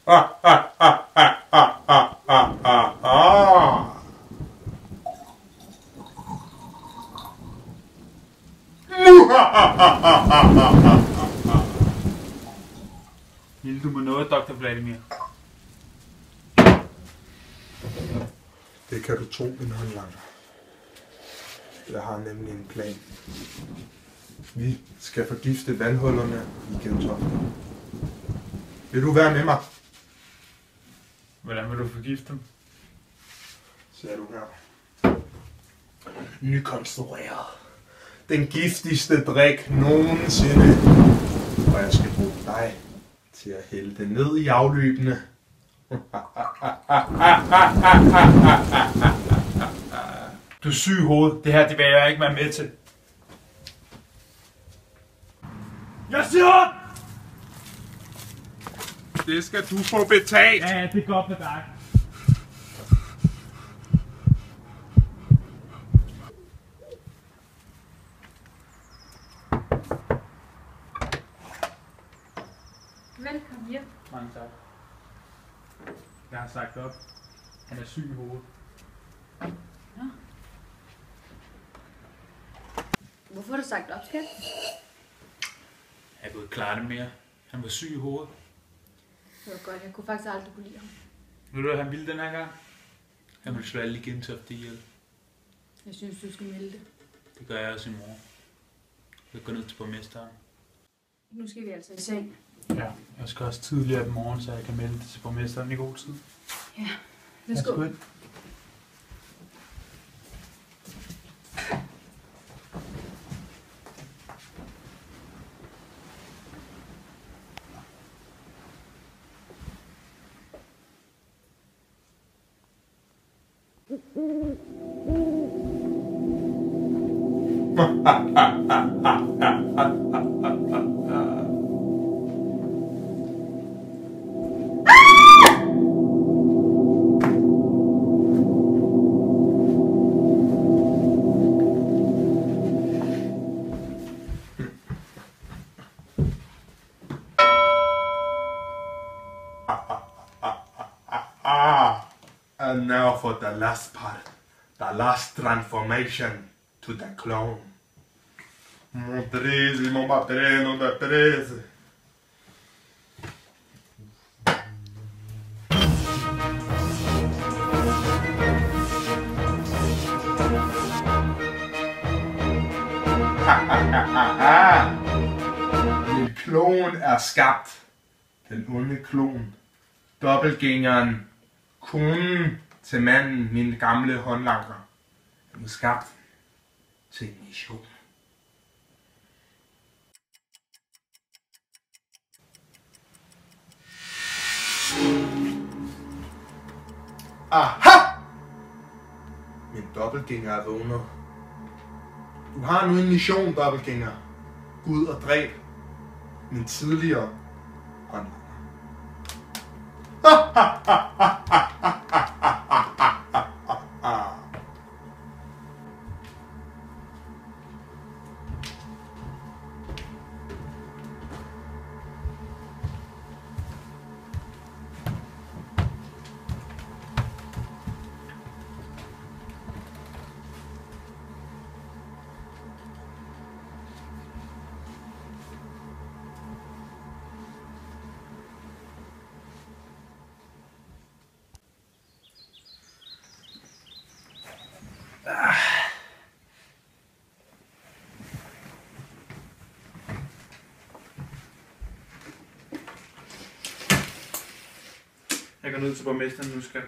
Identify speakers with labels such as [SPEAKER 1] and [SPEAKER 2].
[SPEAKER 1] Vil du med noget, Dr. Vladimir?
[SPEAKER 2] Det kan du tro, min håndlanger. Jeg har nemlig en plan. Vi skal forgifte vandhullerne i Gentofte. Vil du være med mig?
[SPEAKER 1] Hvordan vil du forgifte dem?
[SPEAKER 2] Ser du her. Nykonstrueret. Den giftigste drik nogensinde. Og jeg skal bruge dig til at hælde det ned i afløbene.
[SPEAKER 1] Du er syg i hovedet. Det her, det vil jeg ikke være med til. Jeg siger!
[SPEAKER 2] Det skal du få betalt!
[SPEAKER 1] Ja, det er godt med dig.
[SPEAKER 3] Velkommen hjem.
[SPEAKER 1] Mange tak. Jeg har sagt op. Han er syg i hovedet.
[SPEAKER 3] Nå. Hvorfor har du sagt op, skat?
[SPEAKER 1] Jeg kunne ikke klare det mere. Han var syg i hovedet.
[SPEAKER 3] Det var godt, jeg kunne faktisk aldrig kunne lide ham.
[SPEAKER 1] Ved du, hvad han ville den her gang? Han ville slå alle i Gentofte ihjel.
[SPEAKER 3] Jeg synes, du skal melde det.
[SPEAKER 1] Det gør jeg også i morgen. Jeg går ned til borgmesteren.
[SPEAKER 3] Nu skal vi altså i seng.
[SPEAKER 1] Ja, jeg skal også tidligere i morgen, så jeg kan melde det til borgmesteren i god tid.
[SPEAKER 3] Ja, værsgo.
[SPEAKER 1] Værsgo.
[SPEAKER 2] And now for the last part, the last transformation to the clone. Montrese, mon patrino da prese. Min klon er skabt. Den onde klon. Dobbeltgængeren. Konen til manden, min gamle håndlanger. Den er skabt til en mission. Aha! Min dobbeltgænger er vågnet. Du har nu en mission, dobbeltgænger. Gå ud og dræb min tidligere håndlanger.
[SPEAKER 1] Jeg går ned til borgmesteren nu, skal.